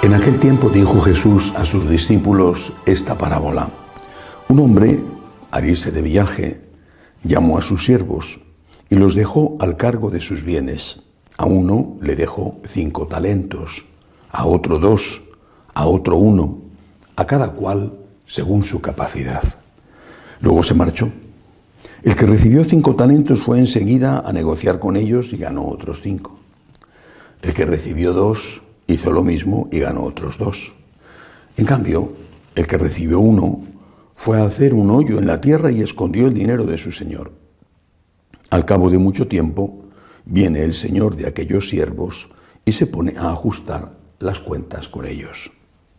En aquel tiempo dijo Jesús a sus discípulos esta parábola. Un hombre, al irse de viaje, llamó a sus siervos y los dejó al cargo de sus bienes. A uno le dejó 5 talentos, a otro 2, a otro 1, a cada cual según su capacidad. Luego se marchó. El que recibió 5 talentos fue enseguida a negociar con ellos y ganó otros 5. El que recibió 2 hizo lo mismo y ganó otros 2. En cambio, el que recibió 1 fue a hacer un hoyo en la tierra y escondió el dinero de su señor. Al cabo de mucho tiempo, viene el señor de aquellos siervos y se pone a ajustar las cuentas con ellos.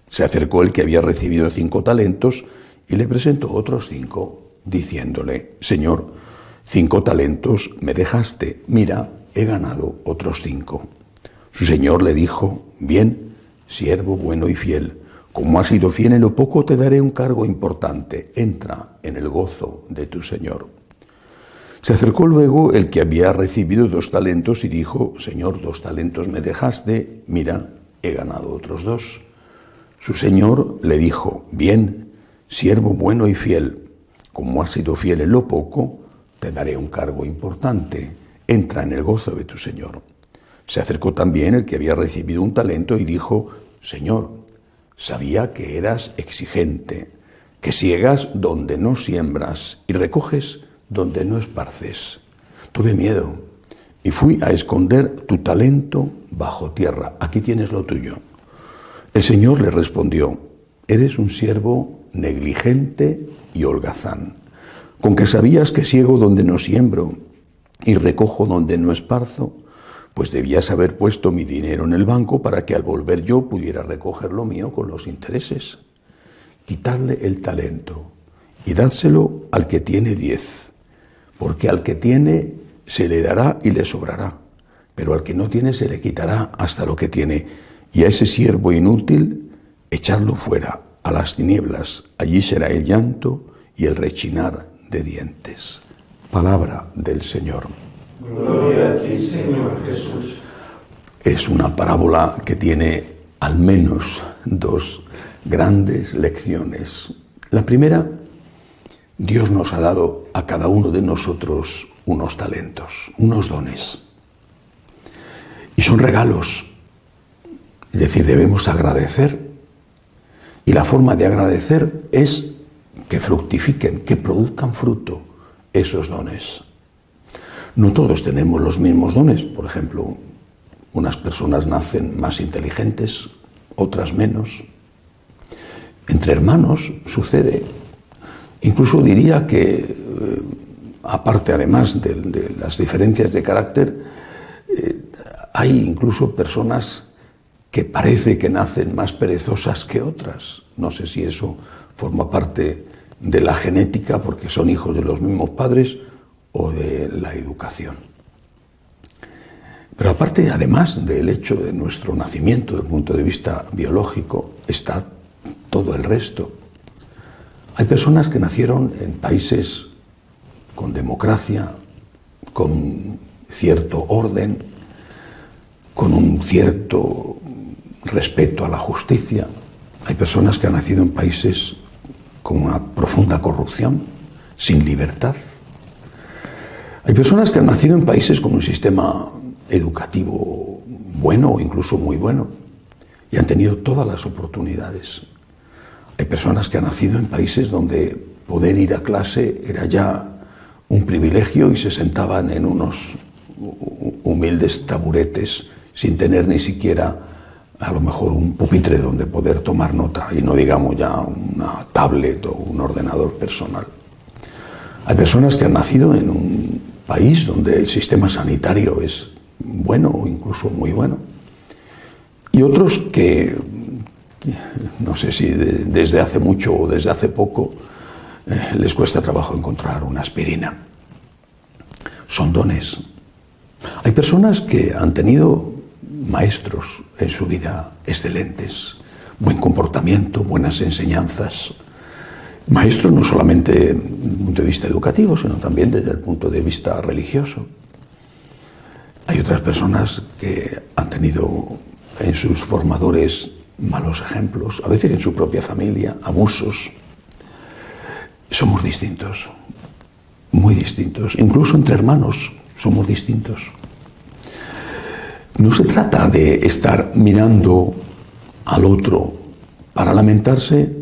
Se acercó el que había recibido 5 talentos y le presentó otros 5, diciéndole: Señor, 5 talentos me dejaste, mira, he ganado otros 5. Su señor le dijo: Bien, siervo bueno y fiel, como has sido fiel en lo poco, te daré un cargo importante, entra en el gozo de tu señor. Se acercó luego el que había recibido 2 talentos y dijo: Señor, 2 talentos me dejaste, mira, he ganado otros 2. Su señor le dijo: Bien, siervo bueno y fiel, como has sido fiel en lo poco, te daré un cargo importante, entra en el gozo de tu señor. Se acercó también el que había recibido 1 talento y dijo: Señor, sabía que eras exigente, que siegas donde no siembras y recoges donde no esparces. Tuve miedo y fui a esconder tu talento bajo tierra. Aquí tienes lo tuyo. El Señor le respondió: eres un siervo negligente y holgazán, con que sabías que siego donde no siembro y recojo donde no esparzo, pues debías haber puesto mi dinero en el banco para que al volver yo pudiera recoger lo mío con los intereses. Quitadle el talento y dádselo al que tiene 10, porque al que tiene se le dará y le sobrará, pero al que no tiene se le quitará hasta lo que tiene. Y a ese siervo inútil, echadlo fuera, a las tinieblas, allí será el llanto y el rechinar de dientes. Palabra del Señor. Gloria a ti, Señor Jesús. Es una parábola que tiene al menos 2 grandes lecciones. La primera: Dios nos ha dado a cada uno de nosotros unos talentos, unos dones. Y son regalos. Es decir, debemos agradecer. Y la forma de agradecer es que fructifiquen, que produzcan fruto esos dones. No todos tenemos los mismos dones. Por ejemplo, unas personas nacen más inteligentes, otras menos. Entre hermanos sucede. Incluso diría que, aparte además de las diferencias de carácter, hay incluso personas que parece que nacen más perezosas que otras. No sé si eso forma parte de la genética porque son hijos de los mismos padres o de la educación. Pero aparte, además del hecho de nuestro nacimiento desde el punto de vista biológico, está todo el resto. Hay personas que nacieron en países con democracia, con cierto orden, con un cierto respeto a la justicia. Hay personas que han nacido en países con una profunda corrupción, sin libertad. Hay personas que han nacido en países con un sistema educativo bueno o incluso muy bueno y han tenido todas las oportunidades. Hay personas que han nacido en países donde poder ir a clase era ya un privilegio y se sentaban en unos humildes taburetes sin tener ni siquiera a lo mejor un pupitre donde poder tomar nota y no digamos ya una tablet o un ordenador personal. Hay personas que han nacido en un país donde el sistema sanitario es bueno o incluso muy bueno. Y otros que, no sé si desde hace mucho o desde hace poco, les cuesta trabajo encontrar una aspirina. Son dones. Hay personas que han tenido maestros en su vida excelentes, buen comportamiento, buenas enseñanzas. Maestros no solamente desde el punto de vista educativo, sino también desde el punto de vista religioso. Hay otras personas que han tenido en sus formadores malos ejemplos, a veces en su propia familia, abusos. Somos distintos, muy distintos, incluso entre hermanos somos distintos. No se trata de estar mirando al otro para lamentarse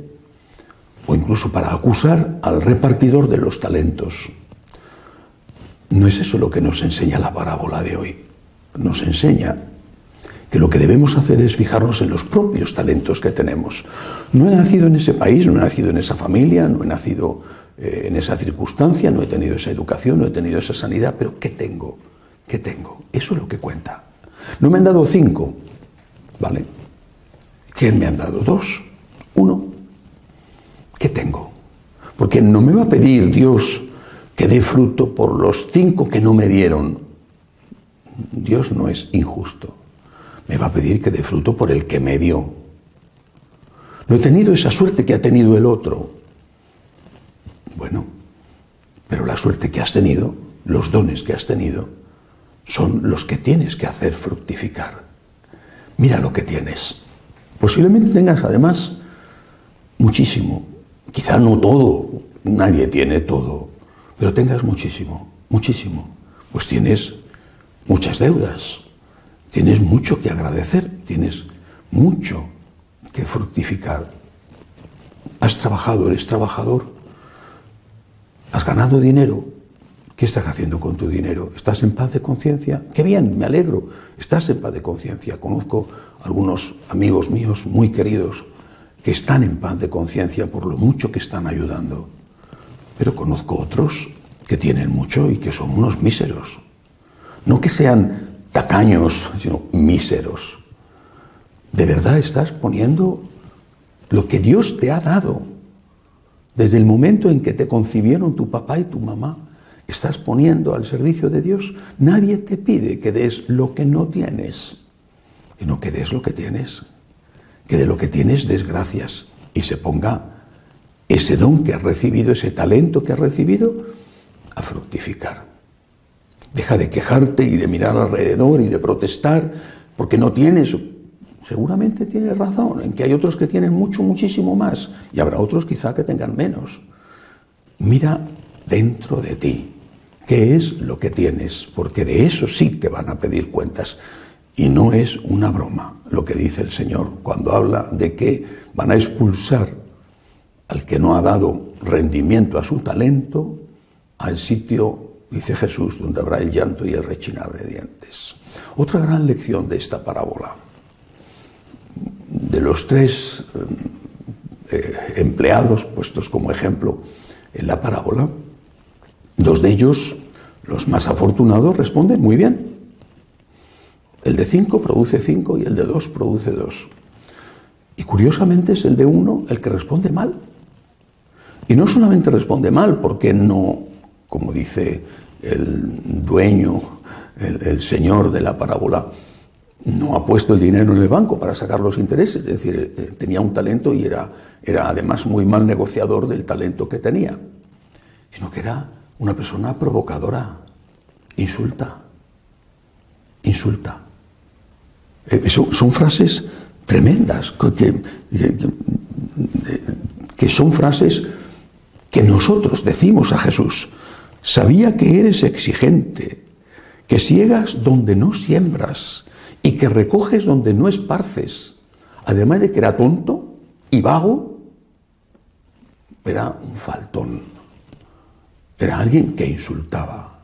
o incluso para acusar al repartidor de los talentos. No es eso lo que nos enseña la parábola de hoy. Nos enseña que lo que debemos hacer es fijarnos en los propios talentos que tenemos. No he nacido en ese país, no he nacido en esa familia, no he nacido en esa circunstancia, no he tenido esa educación, no he tenido esa sanidad, pero ¿qué tengo? ¿Qué tengo? Eso es lo que cuenta. No me han dado 5, ¿vale? ¿Qué me han dado? 2, 1. ¿Qué tengo? Porque no me va a pedir Dios que dé fruto por los 5 que no me dieron. Dios no es injusto. Me va a pedir que dé fruto por el que me dio. No he tenido esa suerte que ha tenido el otro. Bueno, pero la suerte que has tenido, los dones que has tenido, son los que tienes que hacer fructificar. Mira lo que tienes. Posiblemente tengas además muchísimo. Quizá no todo, nadie tiene todo, pero tengas muchísimo, muchísimo. Pues tienes muchas deudas, tienes mucho que agradecer, tienes mucho que fructificar. Has trabajado, eres trabajador, has ganado dinero. ¿Qué estás haciendo con tu dinero? ¿Estás en paz de conciencia? ¡Qué bien! Me alegro. Estás en paz de conciencia. Conozco algunos amigos míos muy queridos que están en paz de conciencia por lo mucho que están ayudando. Pero conozco otros que tienen mucho y que son unos míseros. No que sean tacaños, sino míseros. ¿De verdad estás poniendo lo que Dios te ha dado desde el momento en que te concibieron tu papá y tu mamá? ¿Estás poniendo al servicio de Dios? Nadie te pide que des lo que no tienes, sino que des lo que tienes. Que de lo que tienes des gracias y se ponga ese don que has recibido, ese talento que has recibido, a fructificar. Deja de quejarte y de mirar alrededor y de protestar porque no tienes. Seguramente tienes razón en que hay otros que tienen mucho, muchísimo más y habrá otros quizá que tengan menos. Mira dentro de ti qué es lo que tienes, porque de eso sí te van a pedir cuentas. Y no es una broma lo que dice el Señor cuando habla de que van a expulsar al que no ha dado rendimiento a su talento al sitio, dice Jesús, donde habrá el llanto y el rechinar de dientes. Otra gran lección de esta parábola. De los 3 empleados puestos como ejemplo en la parábola, 2 de ellos, los más afortunados, responden muy bien. El de 5 produce 5 y el de 2 produce 2. Y curiosamente es el de 1 el que responde mal. Y no solamente responde mal porque no, como dice el dueño, el señor de la parábola, no ha puesto el dinero en el banco para sacar los intereses. Es decir, tenía un talento y era además muy mal negociador del talento que tenía. Sino que era una persona provocadora. Insulta. Son frases tremendas, que son frases que nosotros decimos a Jesús. Sabía que eres exigente, que siegas donde no siembras y que recoges donde no esparces. Además de que era tonto y vago, era un faltón. Era alguien que insultaba.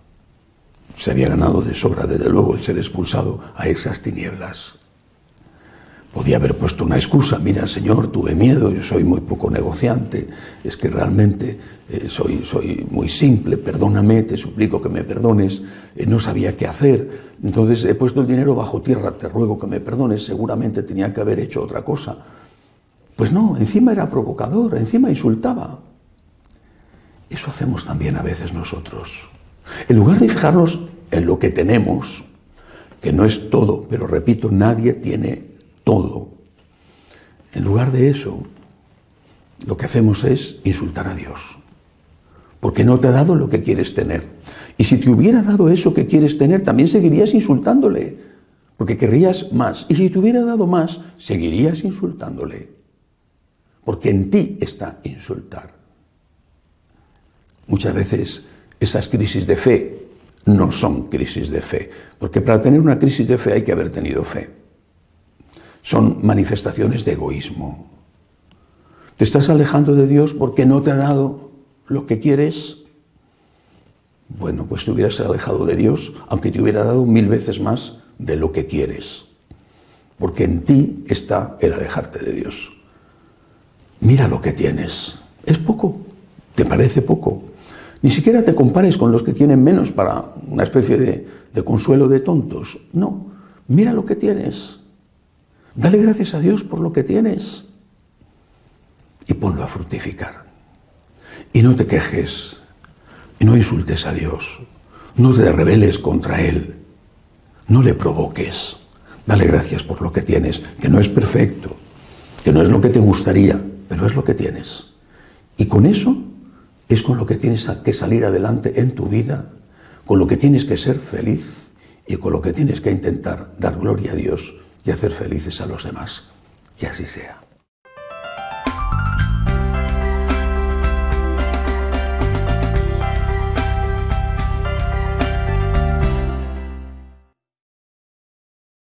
Se había ganado de sobra, desde luego, el ser expulsado a esas tinieblas. Podía haber puesto una excusa. Mira, Señor, tuve miedo, yo soy muy poco negociante, es que realmente soy muy simple, perdóname, te suplico que me perdones, no sabía qué hacer, entonces he puesto el dinero bajo tierra, te ruego que me perdones, seguramente tenía que haber hecho otra cosa. Pues no, encima era provocador, encima insultaba. Eso hacemos también a veces nosotros. En lugar de fijarnos en lo que tenemos, que no es todo, pero repito, nadie tiene todo. En lugar de eso, lo que hacemos es insultar a Dios, porque no te ha dado lo que quieres tener. Y si te hubiera dado eso que quieres tener, también seguirías insultándole, porque querrías más. Y si te hubiera dado más, seguirías insultándole, porque en ti está insultar. Muchas veces esas crisis de fe no son crisis de fe, porque para tener una crisis de fe hay que haber tenido fe. Son manifestaciones de egoísmo. Te estás alejando de Dios porque no te ha dado lo que quieres. Bueno, pues te hubieras alejado de Dios, aunque te hubiera dado 1000 veces más de lo que quieres, porque en ti está el alejarte de Dios. Mira lo que tienes. Es poco, te parece poco. Ni siquiera te compares con los que tienen menos para una especie de consuelo de tontos. No, mira lo que tienes. Dale gracias a Dios por lo que tienes y ponlo a fructificar. Y no te quejes, y no insultes a Dios, no te rebeles contra Él, no le provoques. Dale gracias por lo que tienes, que no es perfecto, que no es lo que te gustaría, pero es lo que tienes. Y con eso es con lo que tienes que salir adelante en tu vida, con lo que tienes que ser feliz y con lo que tienes que intentar dar gloria a Dios y hacer felices a los demás. Que así sea.